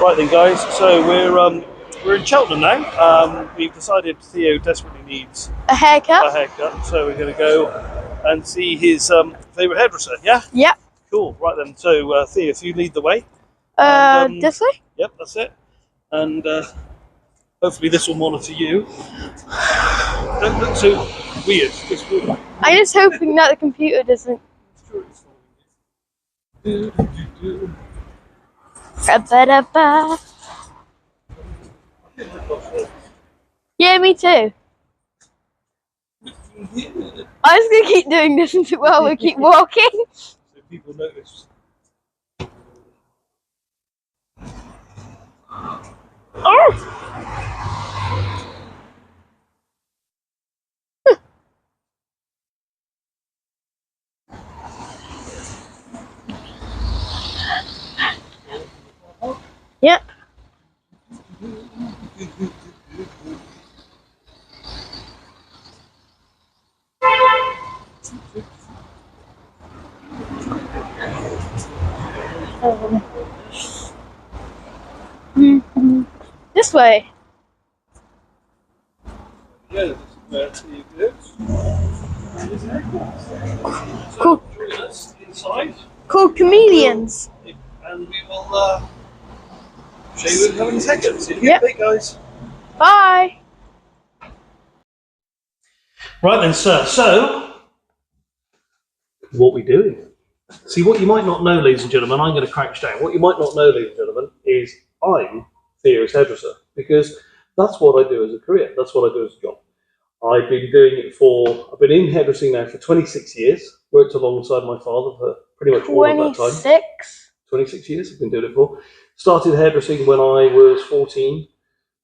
Right then, guys. So we're in Cheltenham now. We've decided Theo desperately needs a haircut. So we're going to go and see his favourite hairdresser. Yeah. Yep. Cool. Right then. So Theo, if you lead the way. This way. Yep, that's it. And hopefully this will monitor you. Don't look so weird. Just weird. I'm just hoping that the computer doesn't. Yeah, me too. I'm just gonna keep doing this while we keep walking. So people notice. Oh! Yep. This way. Yeah, this is where Theo lives. Cool. Join us inside. Called Chameleons. And we will show you in a couple of seconds. See you Yep. big guys. Bye. Right then, sir. So, what are we doing? See, what you might not know, ladies and gentlemen, I'm going to crouch down. What you might not know, ladies and gentlemen, is I'm Theo's hairdresser, because that's what I do as a career. That's what I do as a job. I've been in hairdressing now for 26 years. Worked alongside my father for pretty much all of that time. 26 years I've been doing it for. Started hairdressing when I was 14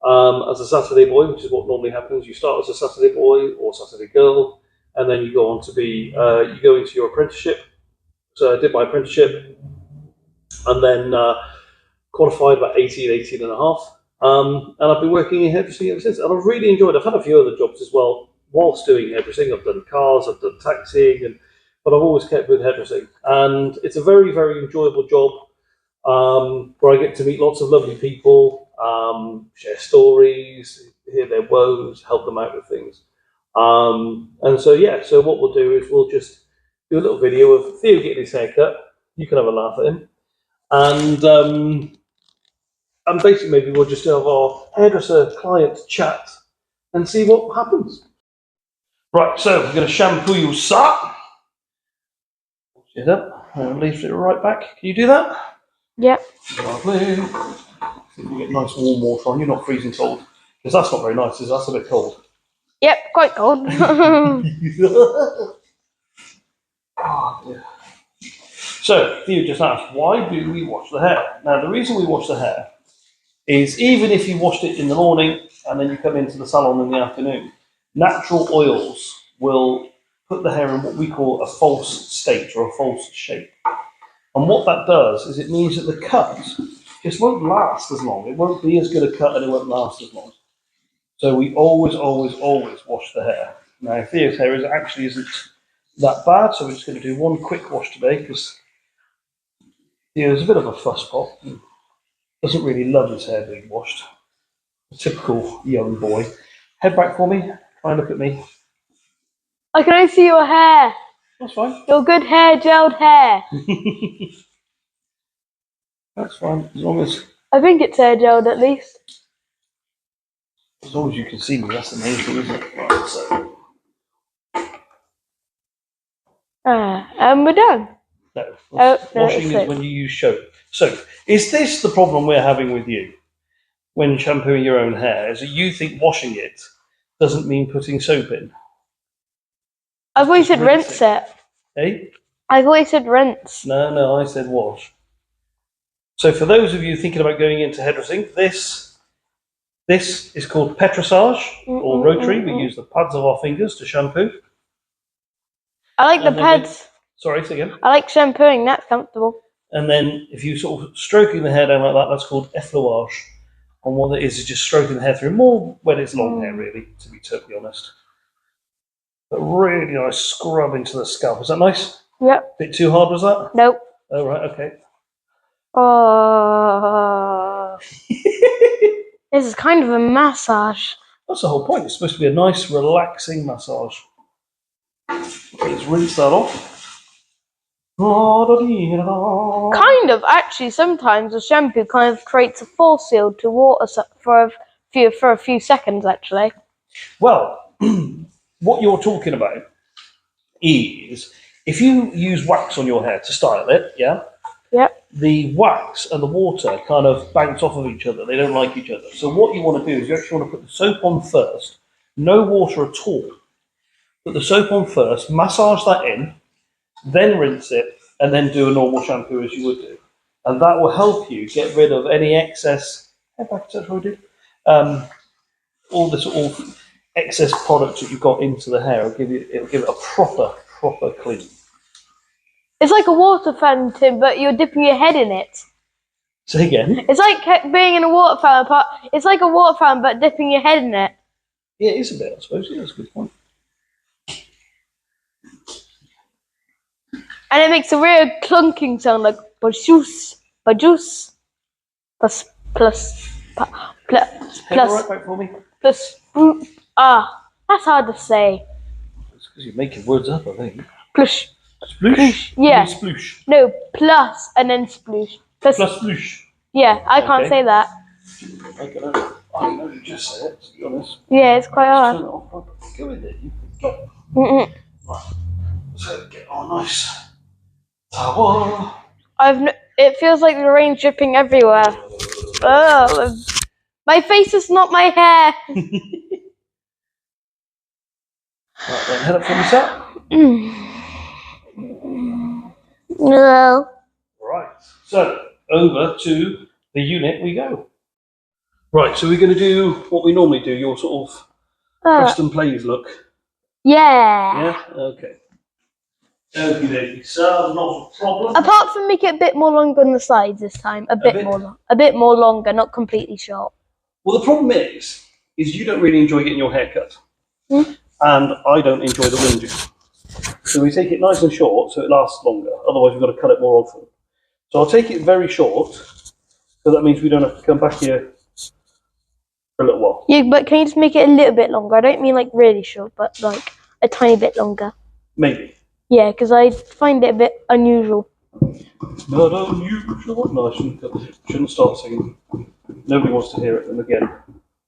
as a Saturday boy, which is what normally happens. You start as a Saturday boy or Saturday girl, and then you go on to be, you go into your apprenticeship. So I did my apprenticeship and then qualified about 18 and a half. And I've been working in hairdressing ever since. And I've really enjoyed it. I've had a few other jobs as well whilst doing hairdressing. I've done cars, I've done taxiing, but I've always kept with hairdressing. And it's a very, very enjoyable job where I get to meet lots of lovely people, share stories, hear their woes, help them out with things. And so, yeah, so what we'll do is we'll just do a little video of Theo getting his haircut. You can have a laugh at him. And basically maybe we'll just have our hairdresser client chat and see what happens. Right, so we're going to shampoo you, sir. Wash it up and leave it right back. Can you do that? Yep. Lovely. See if you get nice warm water on. You're not freezing cold. Because that's not very nice, is it? That's a bit cold. Yep, quite cold. Oh, dear. So, Theo just asked, why do we wash the hair? Now, the reason we wash the hair is even if you washed it in the morning and then you come into the salon in the afternoon, natural oils will put the hair in what we call a false state or a false shape. And what that does is it means that the cut just won't last as long. It won't be as good a cut and it won't last as long. So we always, always, always wash the hair. Now, Theo's hair isn't that bad, so we're just going to do one quick wash today because Theo's a bit of a fusspot. Doesn't really love his hair being washed. A typical young boy. Head back for me. Try and look at me. I can only see your hair. That's fine. Your good hair, gelled hair. That's fine. As long as hair gelled at least. As long as you can see me, that's the main thing, isn't it? Right, so. And we're done. No. Washing is when you use soap. So, is this the problem we're having with you when shampooing your own hair? Is that you think washing it doesn't mean putting soap in? I've always said rinse it. Eh? I've always said rinse. No, I said wash. So for those of you thinking about going into hairdressing, this This is called petrissage or rotary. We use the pads of our fingers to shampoo. I like the pads. Sorry, say again. I like shampooing. That's comfortable. And then if you sort of stroking the hair down like that, that's called effleurage. And what it is just stroking the hair through, more when it's long hair, really, to be totally honest. But really nice scrub into the scalp. Is that nice? Yep. Bit too hard, was that? Nope. Oh, right, okay. Oh. This is kind of a massage. That's the whole point. It's supposed to be a nice, relaxing massage. Let's rinse that off. Kind of, actually, sometimes the shampoo kind of creates a force field to water for a few seconds, actually. Well, what you're talking about is if you use wax on your hair to style it, yeah? Yep. The wax and the water kind of bounce off of each other. They don't like each other. So what you want to do is you actually want to put the soap on first, no water at all. Put the soap on first, massage that in, then rinse it, and then do a normal shampoo as you would do. And that will help you get rid of any excess, all the sort of excess products that you've got into the hair. It'll give it a proper clean. It's like a water fountain, but you're dipping your head in it. Say again? It's like being in a water fountain, but it's like a water fountain, but dipping your head in it. Yeah, it is a bit, I suppose. Yeah, that's a good point. And it makes a real clunking sound, like bajuice, plus. Right back for me. That's hard to say. It's because you're making words up, I think. Plush. Sploosh? Yeah. Sploosh. No, plus and then sploosh. Plus sploosh. Yeah, I can't say that. I know you just say it, to be honest. Yeah, it's quite hard. Turn it off. Go with it. You can go. Right. So get our nice towel. It feels like the rain's dripping everywhere. Oh, my face is not my hair. Right, then head up for me, sir. No. Right, so over to the unit we go. Right, so we're going to do what we normally do, your sort of Preston Plays look. Yeah. Yeah? Okay. Okie dokie, so not a problem. Apart from make it a bit more longer on the sides this time. A bit more longer, not completely short. Well, the problem is you don't really enjoy getting your hair cut. And I don't enjoy the whinging. So we take it nice and short so it lasts longer. Otherwise, we've got to cut it more often. So I'll take it very short. So that means we don't have to come back here for a little while. Yeah, but can you just make it a little bit longer? I don't mean like really short, but like a tiny bit longer. Maybe. Yeah, because I find it a bit unusual. Not unusual. No, I shouldn't start singing. Nobody wants to hear it. And again,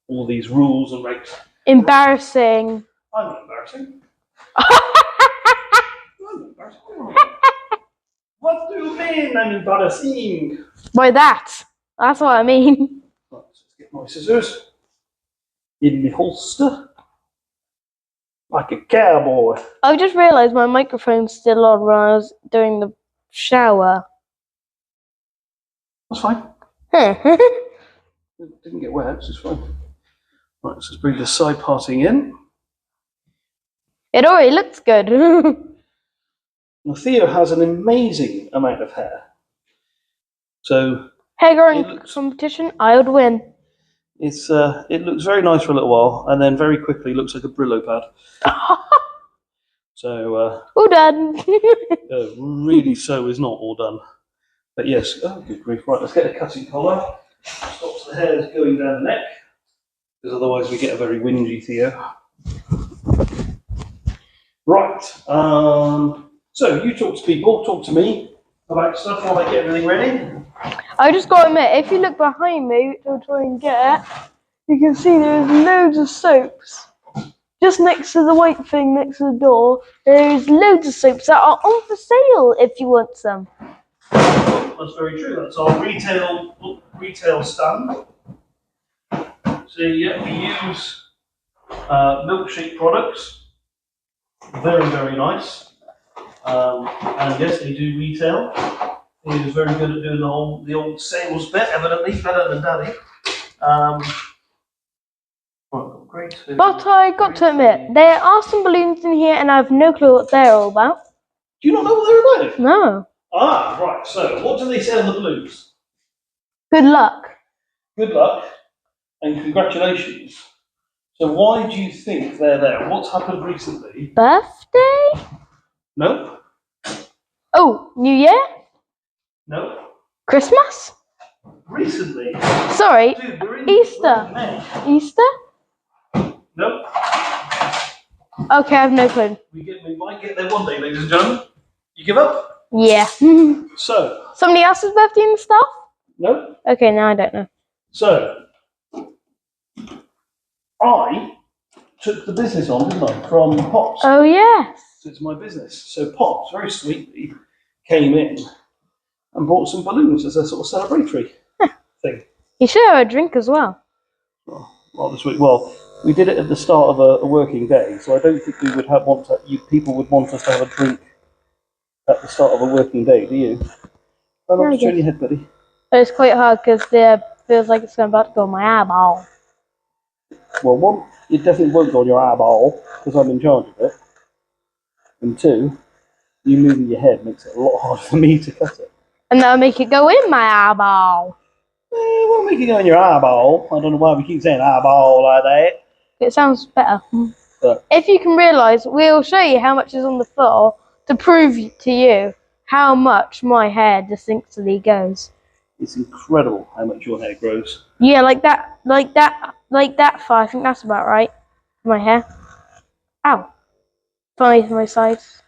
all these rules and regs. Embarrassing. I'm not embarrassing. What do you mean I'm embarrassing? By that. That's what I mean. Right, let's get my scissors in the holster. Like a cowboy. I just realised my microphone's still on when I was doing the shower. That's fine. Huh. It didn't get wet, so it's fine. Right, let's just bring the side parting in. It already looks good. Now, Theo has an amazing amount of hair. So Hair growing competition, I would win. It looks very nice for a little while, and then very quickly looks like a Brillo pad. So all done. really, so is not all done. But yes, oh good grief! Right, let's get a cutting collar. Stops the hairs going down the neck, because otherwise we get a very whingy Theo. Right. So you talk to people, talk to me about stuff while I get everything ready. I just got to admit, if you look behind me, which I'll try and get, you can see there's loads of soaps. Just next to the white thing next to the door, there's loads of soaps that are on for sale if you want some. That's very true. That's our retail stand. So yeah, we use milkshake products. Very, very nice. And yes, they do retail. He is very good at doing the old sales bit, evidently, better than Daddy. grade 2. But I got to admit, there are some balloons in here, and I have no clue what they're all about. Do you not know what they're about? No. Ah, right. So, what do they say on the balloons? Good luck. Good luck and congratulations. So, why do you think they're there? What's happened recently? Birthday? No. Oh, New Year? No. Christmas? Recently. Sorry, Dude, we're in Easter. May. Easter? No. Okay, I have no clue. We might get there one day, ladies and gentlemen. You give up? Yeah. So. Somebody else's birthday and stuff? No. Okay, now I don't know. So. I took the business on, didn't I, from Pops. Oh, yes. So it's my business. So Pops, very sweetly, came in and brought some balloons as a sort of celebratory thing. You should have a drink as well. Rather sweet. Well, we did it at the start of a working day, so I don't think we would people would want us to have a drink at the start of a working day, do you? Try not to turn your head, buddy. It's quite hard because it feels like it's about to go on my eyeball. Well, one, it definitely won't go on your eyeball because I'm in charge of it. And two, you moving your head makes it a lot harder for me to cut it. And that'll make it go in my eyeball. It won't make it go in your eyeball. I don't know why we keep saying eyeball like that. It sounds better. But if you can realise, we'll show you how much is on the floor to prove to you how much my hair distinctly goes. It's incredible how much your hair grows. Yeah, like that far. I think that's about right. My hair. Ow. Funny for my sides.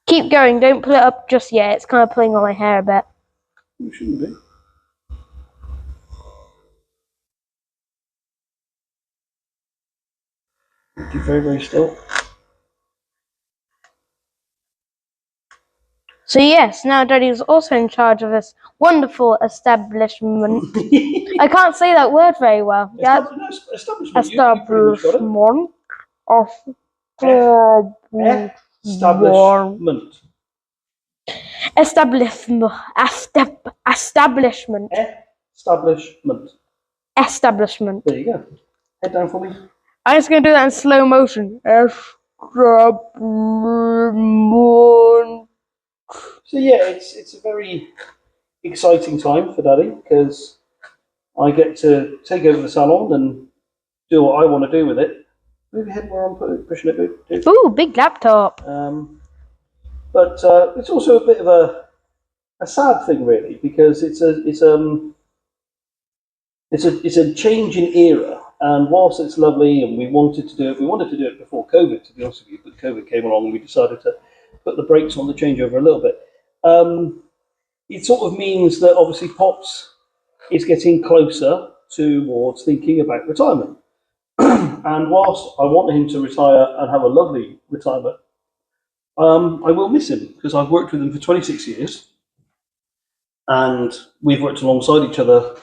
Keep going. Don't pull it up just yet. It's kind of pulling on my hair a bit. It shouldn't be. Keep very, very still. So yes, now Daddy is also in charge of this wonderful establishment. I can't say that word very well. Establishment. Establishment of Establishment. Establishment. Establishment. Establishment. There you go. Head down for me. I'm just gonna do that in slow motion. Establishment. So yeah, it's a very exciting time for Daddy because I get to take over the salon and do what I want to do with it. Move your head where I'm pushing it. Ooh, big laptop. But it's also a bit of a sad thing, really, because it's a change in era. And whilst it's lovely, and we wanted to do it before COVID, to be honest with you, but COVID came along and we decided to put the brakes on the changeover a little bit. It sort of means that obviously Pops is getting closer towards thinking about retirement. And whilst I want him to retire and have a lovely retirement, I will miss him because I've worked with him for 26 years and we've worked alongside each other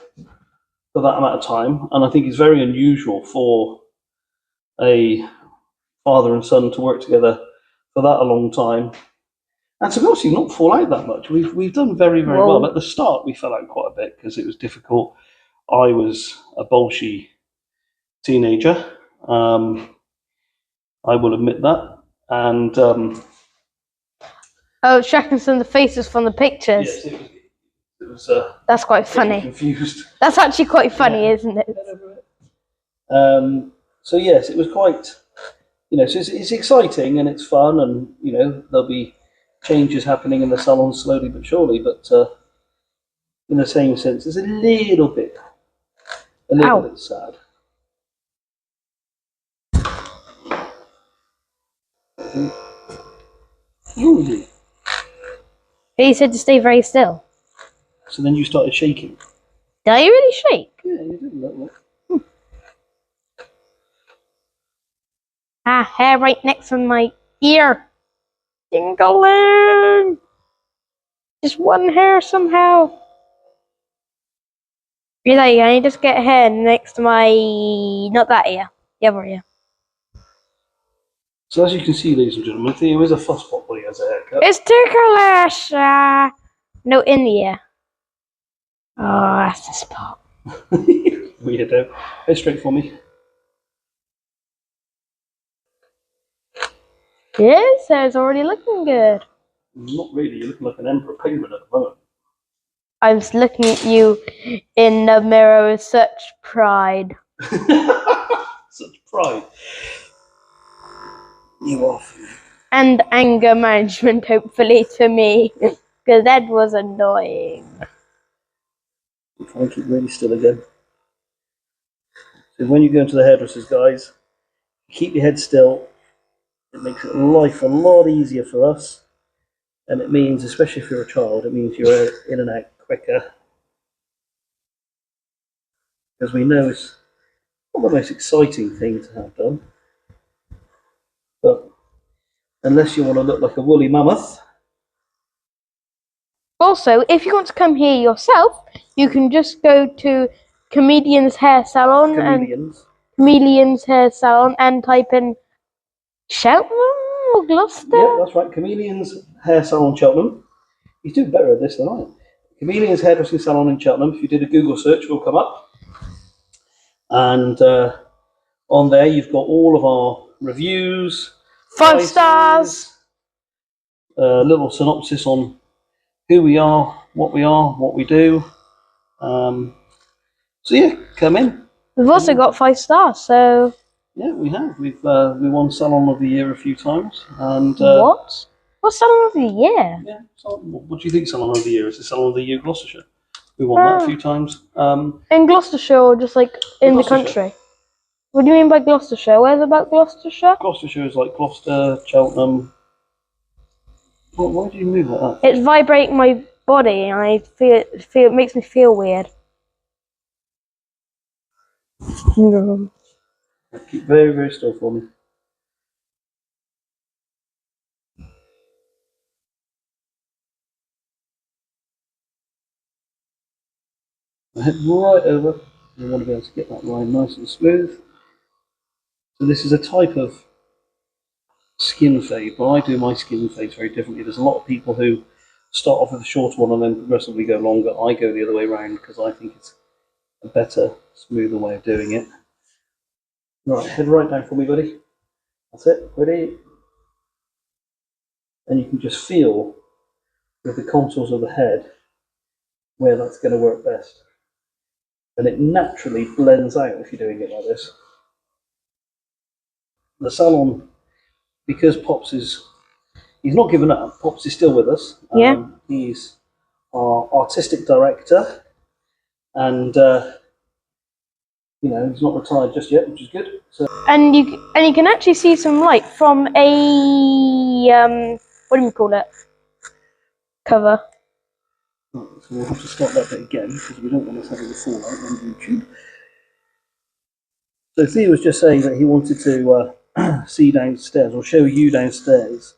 for that amount of time. And I think it's very unusual for a father and son to work together for that a long time. And to be honest, not fall out that much. We've done very, very well. At the start, we fell out quite a bit because it was difficult. I was a bolshy teenager. I will admit that. And checking some of the faces from the pictures. Yes, it was. That's quite funny. Confused. That's actually quite funny, isn't it? So yes, it was quite. So it's exciting and it's fun, and there'll be changes happening in the salon slowly but surely, but in the same sense, it's a little bit sad. Really? He said to stay very still. So then you started shaking. Did I really shake? Yeah, you did a little bit. Hair right next to my ear. Dingling! Just one hair somehow. You're like, I need to just get a hair next to my... Not that ear. The other ear. So as you can see, ladies and gentlemen, Theo is a fusspot when he has a haircut. It's ticklish! No, in the ear. Oh, that's the spot. Weirdo. Go straight for me. Yes, so it's already looking good. Not really. You're looking like an emperor penguin at the moment. I was looking at you in the mirror with such pride. Such pride. You off. And anger management, hopefully, to me. Because that was annoying. I'll try and keep really still again. So when you go into the hairdressers, guys, keep your head still. It makes life a lot easier for us. And it means, especially if you're a child, it means you're in and out quicker. Because we know it's not the most exciting thing to have done. But unless you want to look like a woolly mammoth. Also, if you want to come here yourself, you can just go to Chameleons Hair Salon Chameleons Hair Salon and type in Cheltenham or Gloucester. Yeah, that's right. Chameleons Hair Salon Cheltenham. He's doing better at this than I am. Chameleons Hairdressing Salon in Cheltenham. If you did a Google search, it will come up. And on there, you've got all of our reviews, 5 stars, a little synopsis on who we are, what we do. So yeah, come in. We've also got 5 stars, so... Yeah, we have. We won Salon of the Year a few times. And what? What's Salon of the Year? Yeah, what do you think Salon of the Year is? The Salon of the Year Gloucestershire. We won that a few times. In Gloucestershire or just like in the country? What do you mean by Gloucestershire? Where's about Gloucestershire? Gloucestershire is like Gloucester, Cheltenham. Why do you move like that? It's vibrating my body and I feel it makes me feel weird. Keep very, very still for me. I head right over. I want to be able to get that line nice and smooth. So this is a type of skin fade, but I do my skin fades very differently. There's a lot of people who start off with a short one and then progressively go longer. I go the other way around because I think it's a better, smoother way of doing it. Right, head right down for me, buddy. That's it. Ready? And you can just feel with the contours of the head where that's going to work best. And it naturally blends out if you're doing it like this. The salon, because Pops is, he's not given up, Pops is still with us. Yeah. He's our artistic director, and you know, he's not retired just yet, which is good. So. And you can actually see some light from a what do you call it? Cover. Right, so we'll have to start that bit again because we don't want us having a fallout on YouTube. So Theo was just saying that he wanted to see downstairs or show you downstairs,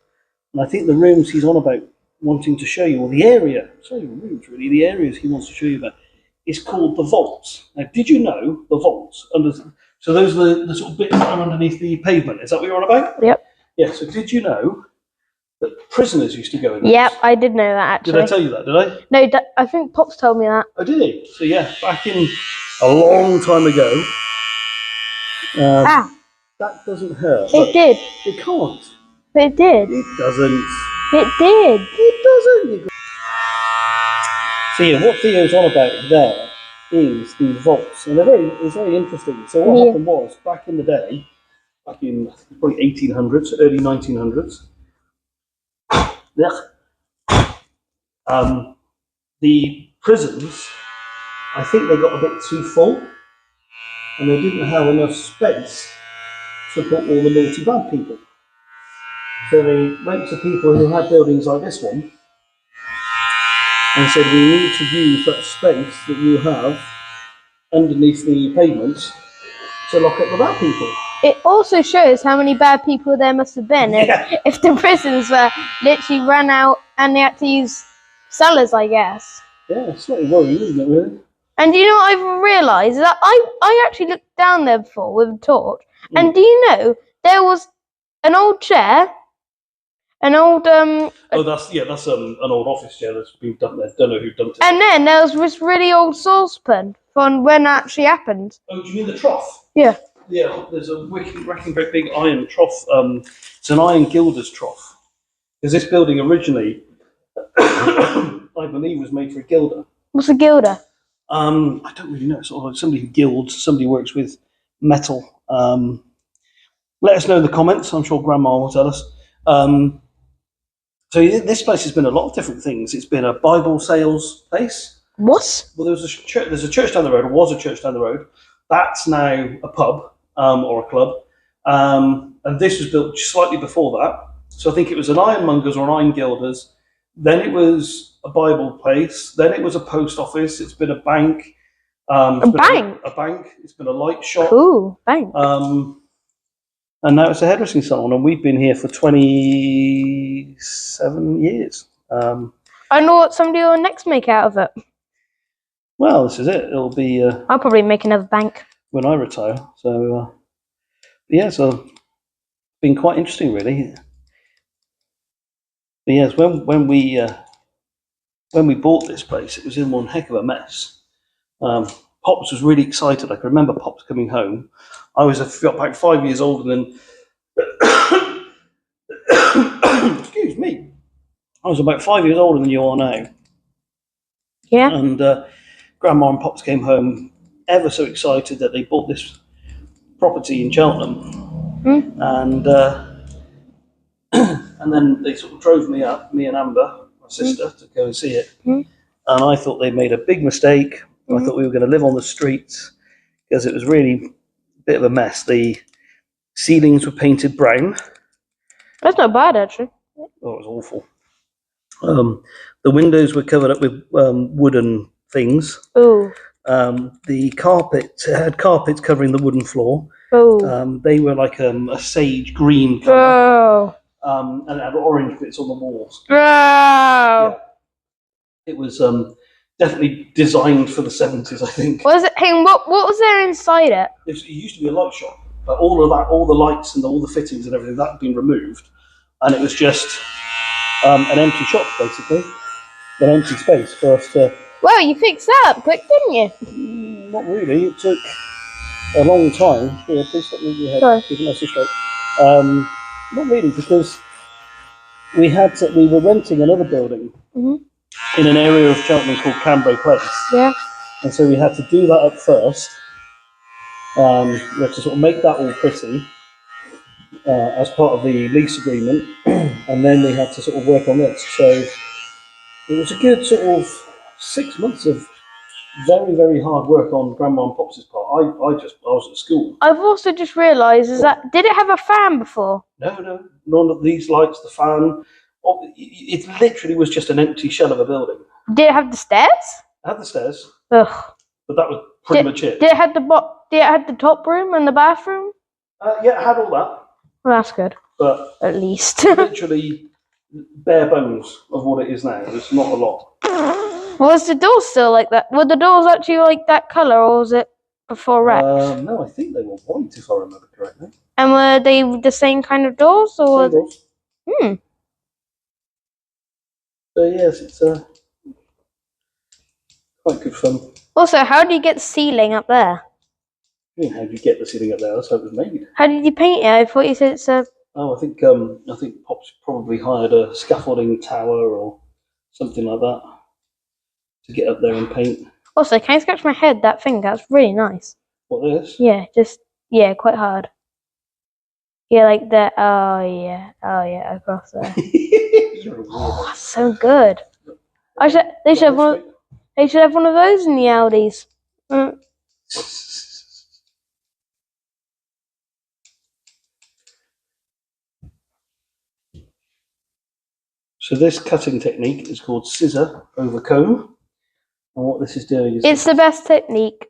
and I think the rooms he's on about wanting to show you, or the area, sorry, rooms really, the areas he wants to show you about, is called the vaults. Now, did you know the vaults under? So those are the sort of bits that are underneath the pavement. Is that what you're on about? Yep. Yeah. So did you know that prisoners used to go in those? Yep, I did know that actually. Did I tell you that? Did I? No, I think Pops told me that. Oh, did he? So yeah, back in a long time ago. That doesn't hurt. It did. It can't. But it did. It doesn't. It did. It doesn't. So yeah, what Theo's on about there is the vaults, and it's very interesting. So what happened was, back in the day, back in probably 1800s, early 1900s, the prisons, I think they got a bit too full, and they didn't have enough space to put all the naughty bad people. So they went to people who had buildings like this one and said, we need to use that space that you have underneath the pavements to lock up the bad people. It also shows how many bad people there must have been if the prisons were literally run out and they had to use cellars, I guess. Yeah, it's slightly worrying, isn't it, really? And do you know what I've realised? That I actually looked down there before with a torch, and do you know there was an old chair, an old that's an old office chair that's been done there. Don't know who done it. And then there was this really old saucepan on when it actually happened. Oh, do you mean the trough? Yeah. Yeah, there's a wrecking great big iron trough. It's an iron gilder's trough. Because this building originally, I believe, was made for a gilder. What's a gilder? I don't really know. It's sort of like somebody who gilds, somebody who works with metal. Let us know in the comments. I'm sure Grandma will tell us. So this place has been a lot of different things. It's been a Bible sales place. What? Well, there's a church down the road, or was a church down the road. That's now a pub or a club. And this was built slightly before that. So I think it was an ironmonger's or an iron gilder's. Then it was a Bible place. Then it was a post office. It's been a bank. A bank? A bank. It's been a light shop. Cool, bank. And now it's a hairdressing salon, and we've been here for 27 years. I know what somebody will next make out of it. Well, this is it. It'll be I'll probably make another bank. when I retire. So, yeah, so it's been quite interesting, really. But yes, when we bought this place, it was in one heck of a mess. Pops was really excited. I can remember Pops coming home. I was about 5 years older than. Excuse me. I was about 5 years older than you are now. Yeah. And Grandma and Pops came home ever so excited that they bought this property in Cheltenham. And and then they sort of drove me up, me and Amber, my sister, to go and see it. And I thought they'd made a big mistake. I thought we were going to live on the streets because it was really a bit of a mess. The ceilings were painted brown. That's not bad, actually. Oh, it was awful. The windows were covered up with wooden things. Ooh. The carpet had carpets covering the wooden floor. Ooh. They were like a sage green colour. Oh. And it had orange bits on the walls. Oh. Yeah. It was definitely designed for the 70s, I think. Was it? Hang on, what was there inside it? It used to be a light shop, but all of that, all the lights and all the fittings and everything, that had been removed, and it was just an empty shop, basically, an empty space for us to. Well, you fixed that up quick, didn't you? Not really. It took a long time. Yeah, please stop moving your head. Sorry. Keep it nice and straight. Not really, because we were renting another building in an area of Cheltenham called Cambray Place. Yeah. And so we had to do that up first. We had to sort of make that all pretty as part of the lease agreement, and then we had to sort of work on this. So it was a good sort of 6 months of very, very hard work on Grandma and Pops' part. I was at school. I've also just realised did it have a fan before? No, none of these lights, the fan. It literally was just an empty shell of a building. Did it have the stairs? It had the stairs, Ugh. but that was pretty much it. Did it have the top room and the bathroom? Yeah, it had all that, Well, that's good. but At least. literally bare bones of what it is now. It's not a lot. Was the door still like that? Were the doors actually like that colour, or was it before wrapped? No, I think they were white, if I remember correctly. And were they the same kind of doors, or? Same doors. So yes, it's quite good fun. Also, how did you get the ceiling up there? How did you get the ceiling up there? That's how it was made. How did you paint it? I thought you said it's a. Oh, I think Pop's probably hired a scaffolding tower or something like that to get up there and paint. Also, can I scratch my head? That thing, that's really nice. What this? Yeah, quite hard. Yeah, like that. Oh yeah, across there. You're a weirdo. Oh, so good. They should have one. They should have one of those in the Audis. So this cutting technique is called scissor over comb, and what this is doing is It's the best technique.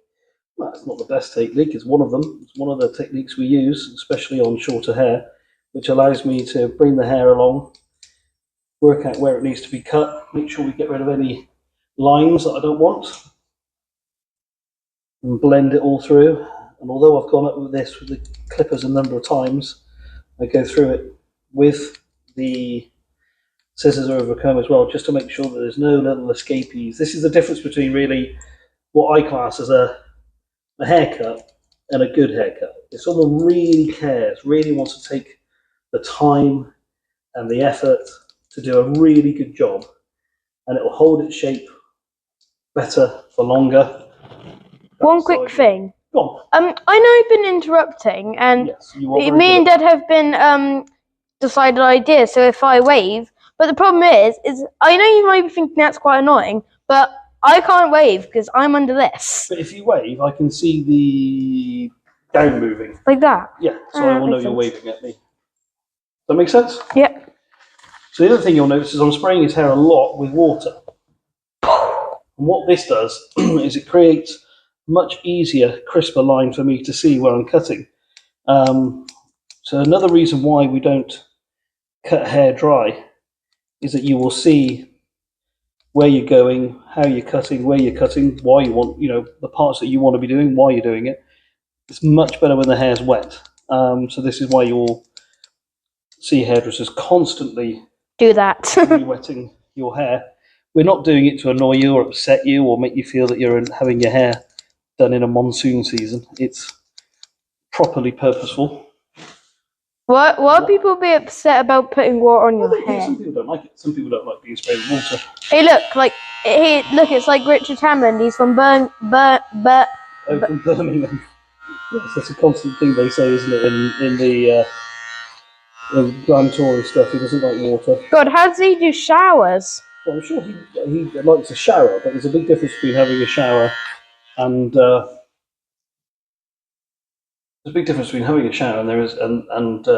well, it's not the best technique. It's one of them. It's one of the techniques we use, especially on shorter hair, which allows me to bring the hair along, work out where it needs to be cut, make sure we get rid of any lines that I don't want, and blend it all through. And although I've gone up with this with the clippers a number of times, I go through it with the scissors over comb as well, just to make sure that there's no little escapees. This is the difference between really what I class as a haircut and a good haircut. If someone really cares, really wants to take the time and the effort to do a really good job, and it will hold its shape better for longer. One quick thing. Go on. I know I've been interrupting, and Yes, you are very me and good Dad have been decided ideas. So if I wave, but the problem is I know you might be thinking that's quite annoying, but I can't wave because I'm under this. But if you wave, I can see the gown moving. Like that? Yeah, so I will know makes you're sense. waving at me. Does that make sense? Yep. So the other thing you'll notice is I'm spraying his hair a lot with water. And what this does is it creates a much easier, crisper line for me to see where I'm cutting. So another reason why we don't cut hair dry is that you will see where you're going, how you're cutting, where you're cutting, why you want, the parts that you want to be doing, why you're doing it. It's much better when the hair's wet. So this is why you'll see hairdressers constantly Do that. wetting your hair. We're not doing it to annoy you or upset you or make you feel that you're having your hair done in a monsoon season. It's properly purposeful. Why people be upset about putting water on your hair? Some people don't like it. Some people don't like being sprayed with water. Hey, look, it's like Richard Hammond. He's from From Birmingham. Yes, that's a constant thing they say, isn't it? In the Grand Tour and stuff, he doesn't like water. God, how does he do showers? Well, I'm sure he likes a shower, but there's a big difference between having a shower and there's a big difference between having a shower and there is and sort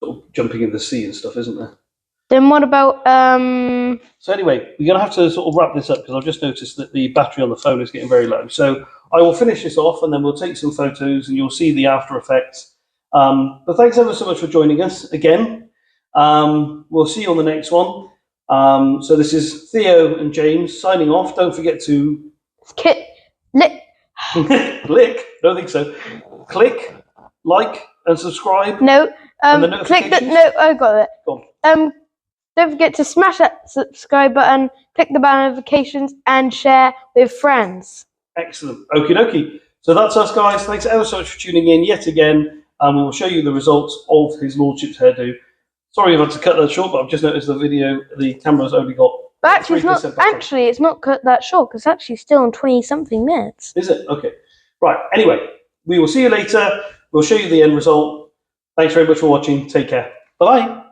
of jumping in the sea and stuff, isn't there? Then what about So anyway, we're going to have to sort of wrap this up because I've just noticed that the battery on the phone is getting very low. So I will finish this off and then we'll take some photos and you'll see the after effects. But thanks ever so much for joining us again. We'll see you on the next one. So this is Theo and James signing off. Don't forget to click. Don't think so. Click, like, and subscribe. No. And the Click notifications. No, I got it. Go on. Don't forget to smash that subscribe button, click the bell notifications, and share with friends. Excellent. Okie dokie. So that's us, guys. Thanks ever so much for tuning in yet again. And we will show you the results of his lordship's hairdo. Sorry I've had to cut that short, but I've just noticed the camera's only got. But actually, it's not cut that short because it's actually still on 20-something minutes. Is it? Okay. Right. Anyway, we will see you later. We'll show you the end result. Thanks very much for watching. Take care. Bye-bye.